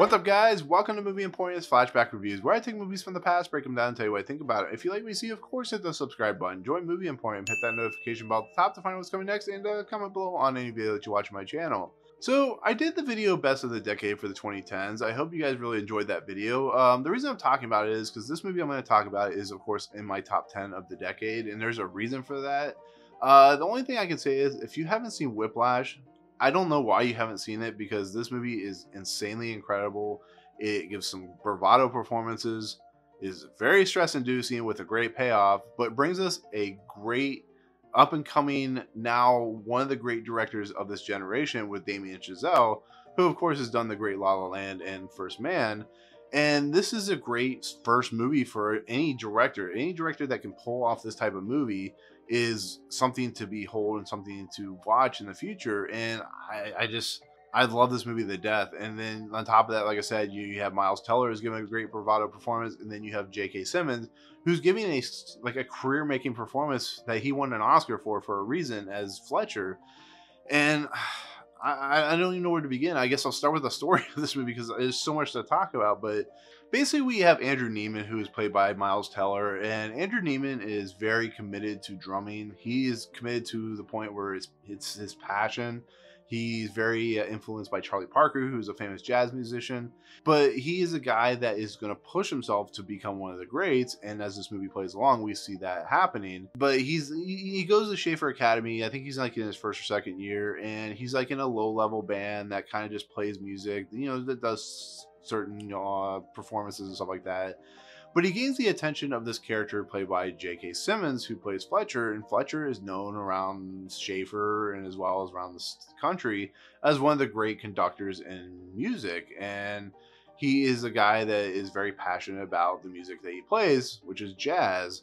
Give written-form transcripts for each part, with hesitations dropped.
What's up, guys? Welcome to Movie Emporium's Flashback Reviews, where I take movies from the past, break them down, and tell you what I think about it. If you like what you see, of course, hit the subscribe button. Join Movie Emporium, hit that notification bell at the top to find out what's coming next, and comment below on any video that you watch on my channel. So, I did the video Best of the Decade for the 2010s. I hope you guys really enjoyed that video. The reason I'm talking about it is because this movie I'm going to talk about is, of course, in my top 10 of the decade, and there's a reason for that. The only thing I can say is, if you haven't seen Whiplash, I don't know why you haven't seen it, because this movie is insanely incredible. It gives some bravado performances, is very stress-inducing with a great payoff, but brings us a great up-and-coming, now one of the great directors of this generation with Damien Chazelle, who of course has done the great La La Land and First Man. And this is a great first movie for any director. Any director that can pull off this type of movie is something to behold and something to watch in the future. And I love this movie to death. And then on top of that, like I said, you have Miles Teller who's giving a great bravado performance, and then you have J.K. Simmons who's giving a career-making performance that he won an Oscar for a reason as Fletcher. And I don't even know where to begin. I guess I'll start with the story of this movie because there's so much to talk about. But basically, we have Andrew Neiman, who is played by Miles Teller, and Andrew Neiman is very committed to drumming. He is committed to the point where it's his passion. He's very influenced by Charlie Parker, who's a famous jazz musician, but he is a guy that is going to push himself to become one of the greats. And as this movie plays along, we see that happening. But he goes to Schaefer Academy. I think he's like in his first or second year, and he's like in a low-level band that kind of just plays music, that does certain performances and stuff like that. But he gains the attention of this character played by J.K. Simmons, who plays Fletcher, and Fletcher is known around Schaefer and as well as around the country as one of the great conductors in music. And he is a guy that is very passionate about the music that he plays, which is jazz.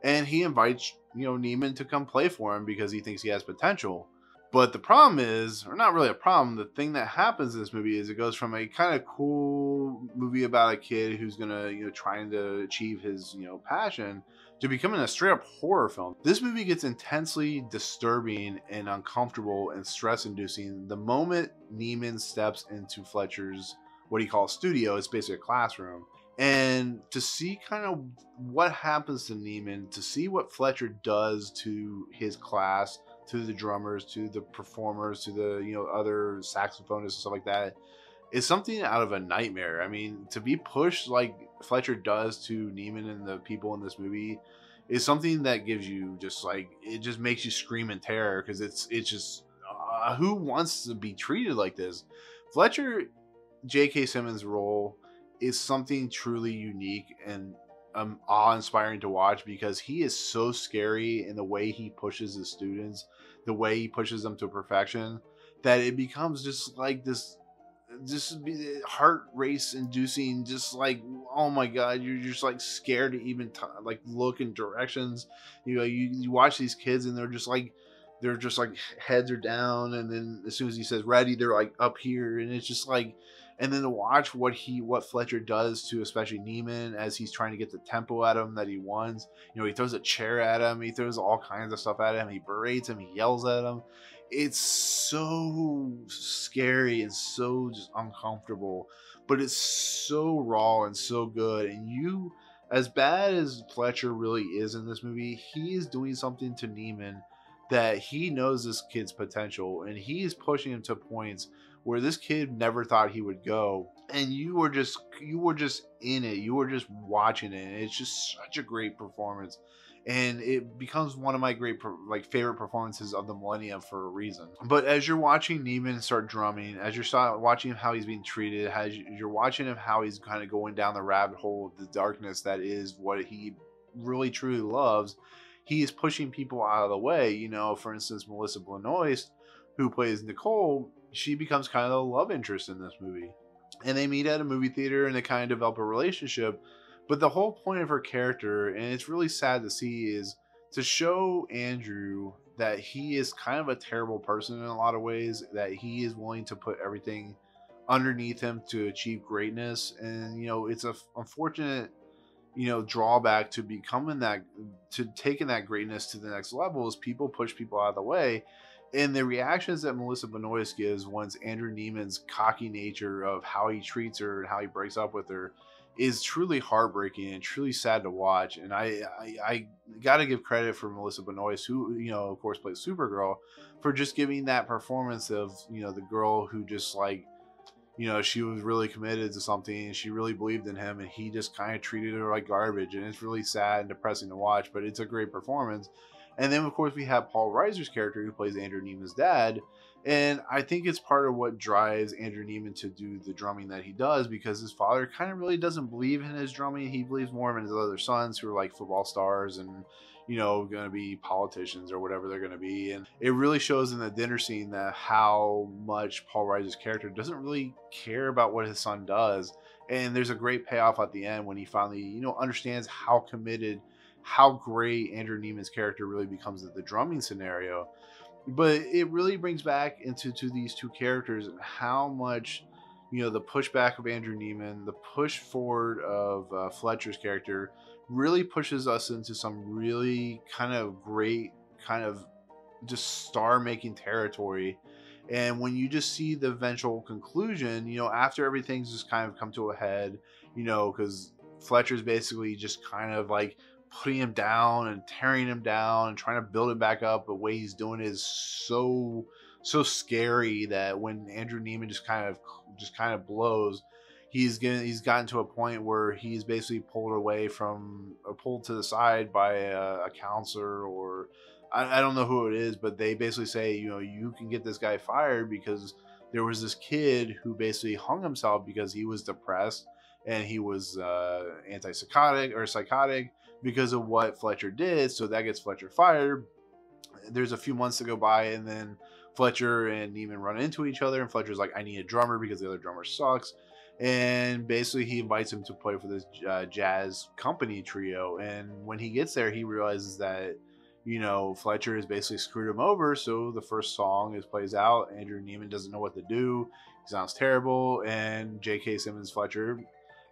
And he invites, Neiman to come play for him because he thinks he has potential. But the problem is, or not really a problem, the thing that happens in this movie is it goes from a kind of cool movie about a kid who's gonna, trying to achieve his, passion, to becoming a straight up horror film. This movie gets intensely disturbing and uncomfortable and stress inducing the moment Neiman steps into Fletcher's, what he calls studio. It's basically a classroom. And to see kind of what happens to Neiman, to see what Fletcher does to his class, to the drummers, to the performers, to the other saxophonists and stuff like that, is something out of a nightmare. I mean, to be pushed like Fletcher does to Neiman and the people in this movie is something that gives you just it just makes you scream in terror, because it's just who wants to be treated like this? Fletcher, J.K. Simmons' role is something truly unique and awe-inspiring to watch, because he is so scary in the way he pushes his students, the way he pushes them to perfection, that it becomes just like this heart race inducing, just like, oh my god, you're just like scared to even look in directions. You watch these kids and they're just like heads are down, and then as soon as he says ready, they're like up here, and it's just like. And then to watch what Fletcher does to especially Neiman as he's trying to get the tempo at him that he wants. He throws a chair at him. He throws all kinds of stuff at him. He berates him. He yells at him. It's so scary and so just uncomfortable. But it's so raw and so good. And as bad as Fletcher really is in this movie, he is doing something to Neiman that he knows this kid's potential. And he is pushing him to points where this kid never thought he would go, and you were just in it. You were just watching it, and it's just such a great performance, and it becomes one of my great favorite performances of the millennium for a reason. But as you're watching Neiman start drumming, as you're watching how he's being treated, as you're watching him how he's kind of going down the rabbit hole of the darkness that is what he really truly loves, he is pushing people out of the way. For instance, Melissa Benoist, who plays Nicole, she becomes kind of the love interest in this movie. And they meet at a movie theater and they kind of develop a relationship. But the whole point of her character, and it's really sad to see, is to show Andrew that he is kind of a terrible person in a lot of ways, that he is willing to put everything underneath him to achieve greatness. And, it's a unfortunate, drawback to taking that greatness to the next level, is people push people out of the way. And the reactions that Melissa Benoist gives once Andrew Neiman's cocky nature of how he treats her and how he breaks up with her is truly heartbreaking and truly sad to watch. And I got to give credit for Melissa Benoist, who, of course, plays Supergirl, for just giving that performance of, the girl who just like, she was really committed to something and she really believed in him, and he just kind of treated her like garbage. And it's really sad and depressing to watch, but it's a great performance. And then, of course, we have Paul Reiser's character who plays Andrew Neiman's dad. And I think it's part of what drives Andrew Neiman to do the drumming that he does, because his father kind of really doesn't believe in his drumming. He believes more in his other sons who are like football stars and, going to be politicians or whatever they're going to be. And it really shows in the dinner scene that how much Paul Reiser's character doesn't really care about what his son does. And there's a great payoff at the end when he finally, understands how committed, how great Andrew Neiman's character really becomes at the drumming scenario. But it really brings back into these two characters and how much, the pushback of Andrew Neiman, the push forward of Fletcher's character really pushes us into some really kind of great, kind of just star-making territory. And when you just see the eventual conclusion, after everything's just kind of come to a head, because Fletcher's basically just kind of like putting him down and tearing him down and trying to build him back up. The way he's doing it is so scary that when Andrew Neiman just kind of blows, he's gotten to a point where he's basically pulled away from, or pulled to the side by a counselor, or I don't know who it is, but they basically say, you can get this guy fired because there was this kid who basically hung himself because he was depressed and he was psychotic because of what Fletcher did. So that gets Fletcher fired. There's a few months to go by, and then Fletcher and Neiman run into each other, and Fletcher's like, I need a drummer because the other drummer sucks. And basically he invites him to play for this jazz company trio. And when he gets there, he realizes that, Fletcher has basically screwed him over. So the first song plays out. Andrew Neiman doesn't know what to do. He sounds terrible. And J.K. Simmons Fletcher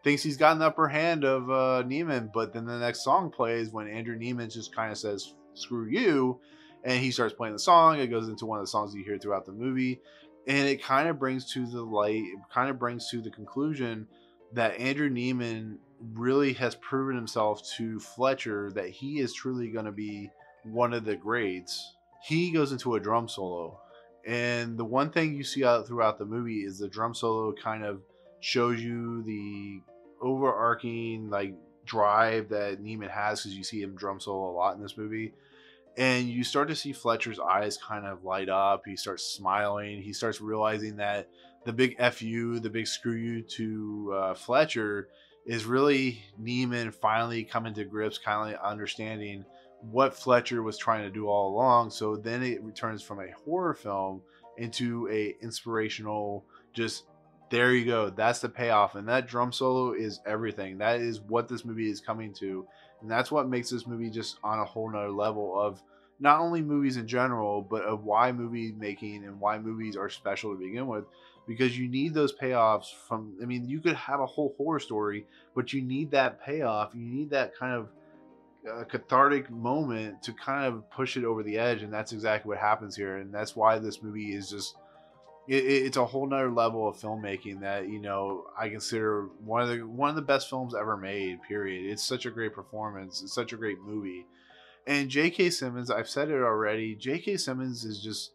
thinks he's got an upper hand of Neiman. But then the next song plays when Andrew Neiman just kind of says, screw you. And he starts playing the song. It goes into one of the songs you hear throughout the movie. And it kind of brings to the light, it kind of brings to the conclusion that Andrew Neiman really has proven himself to Fletcher that he is truly going to be one of the greats. He goes into a drum solo. And the one thing you see out throughout the movie is the drum solo kind of shows you the overarching like drive that Neiman has, because you see him drum solo a lot in this movie. And you start to see Fletcher's eyes kind of light up. He starts smiling. He starts realizing that the big F you, the big screw you to Fletcher is really Neiman finally coming to grips, kind of understanding what Fletcher was trying to do all along. So then it returns from a horror film into a inspirational, just there you go. That's the payoff. And that drum solo is everything. That is what this movie is coming to. And that's what makes this movie just on a whole nother level of not only movies in general, but of why movie making and why movies are special to begin with. Because you need those payoffs from, you could have a whole horror story, but you need that payoff. You need that kind of cathartic moment to kind of push it over the edge. And that's exactly what happens here. And that's why this movie is just, it's a whole nother level of filmmaking that I consider one of the best films ever made, period. It's such a great performance. It's such a great movie. And J.K. Simmons, I've said it already, J.K. Simmons is just,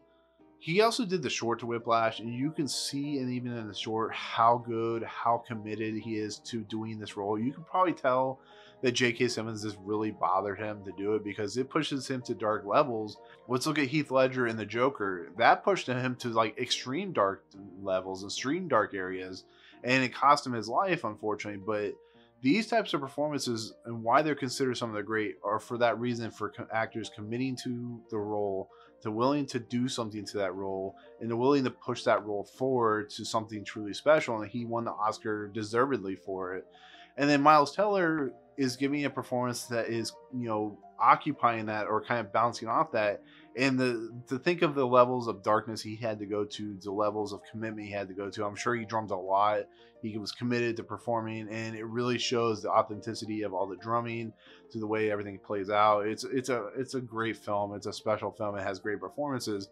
he also did the short to Whiplash, and you can see, and even in the short, how good, how committed he is to doing this role. You can probably tell that J.K. Simmons has really bothered him to do it because it pushes him to dark levels. Let's look at Heath Ledger in The Joker. That pushed him to like extreme dark levels, extreme dark areas, and it cost him his life, unfortunately. But these types of performances and why they're considered some of the great are for that reason, for actors committing to the role, to willing to do something to that role, and to willing to push that role forward to something truly special. And he won the Oscar deservedly for it. And then Miles Teller is giving a performance that is, occupying that or kind of bouncing off that. And to think of the levels of darkness he had to go to, the levels of commitment he had to go to. I'm sure he drummed a lot. He was committed to performing, and it really shows the authenticity of all the drumming to the way everything plays out. It's a great film. It's a special film. It has great performances.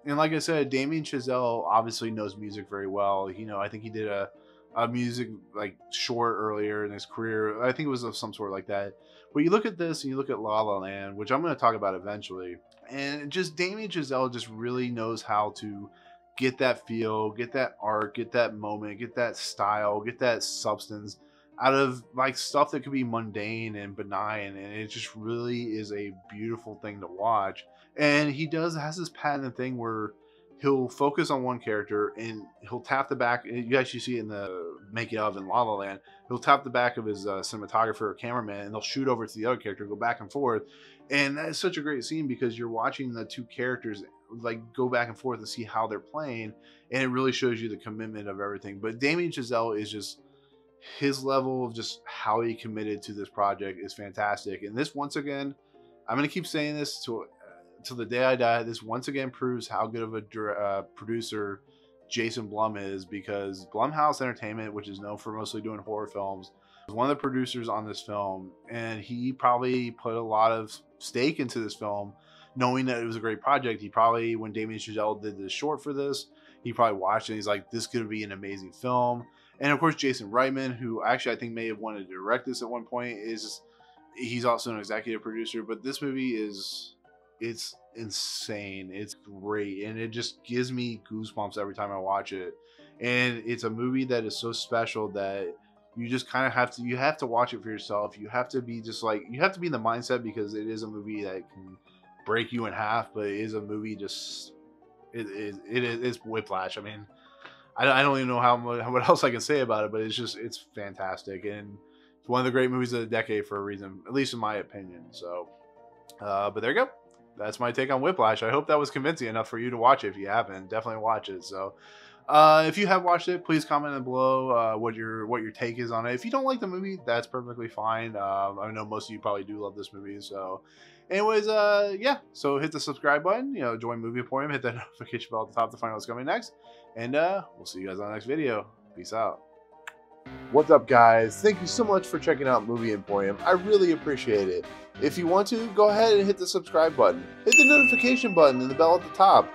And like I said, Damien Chazelle obviously knows music very well. I think he did a music like short earlier in his career. I think it was of some sort like that. But you look at this and you look at La La Land, which I'm going to talk about eventually, and just Damien Chazelle just really knows how to get that feel, get that art, get that moment, get that style, get that substance out of like stuff that could be mundane and benign, and it just really is a beautiful thing to watch. And he has this patented thing where he'll focus on one character and he'll tap the back. You actually see it in the making of in La La Land. He'll tap the back of his cinematographer or cameraman, and they'll shoot over to the other character, go back and forth. And that is such a great scene because you're watching the two characters like go back and forth to see how they're playing, and it really shows you the commitment of everything. But Damien Chazelle is just, his level of just how he committed to this project is fantastic. And this, once again, I'm going to keep saying this till the day I die, this once again proves how good of a producer Jason Blum is, because Blumhouse Entertainment, which is known for mostly doing horror films, was one of the producers on this film, and he probably put a lot of stake into this film, knowing that it was a great project. He probably, when Damien Chazelle did this short for this, he probably watched it and he's like, this could be an amazing film. And of course, Jason Reitman, who actually I think may have wanted to direct this at one point, he's also an executive producer. But this movie it's insane. It's great, and it just gives me goosebumps every time I watch it. And it's a movie that is so special that you just kind of have to watch it for yourself. You have to be you have to be in the mindset, because it is a movie that can break you in half, but it is a movie it's Whiplash. I mean, I don't even know what else I can say about it, but it's fantastic, and it's one of the great movies of the decade for a reason, at least in my opinion. So, but there you go. That's my take on Whiplash. I hope that was convincing enough for you to watch it. If you haven't, definitely watch it. So, if you have watched it, please comment below what your take is on it. If you don't like the movie, that's perfectly fine. I know most of you probably do love this movie. So, anyways, yeah. So hit the subscribe button. Join Movie Emporium. Hit that notification bell at the top to find out what's coming next. And we'll see you guys on the next video. Peace out. What's up, guys? Thank you so much for checking out Movie Emporium. I really appreciate it. If you want to, go ahead and hit the subscribe button. Hit the notification button and the bell at the top.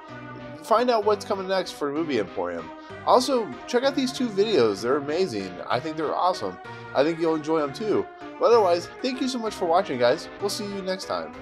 Find out what's coming next for Movie Emporium. Also, check out these two videos. They're amazing. I think they're awesome. I think you'll enjoy them too. But otherwise, thank you so much for watching, guys. We'll see you next time.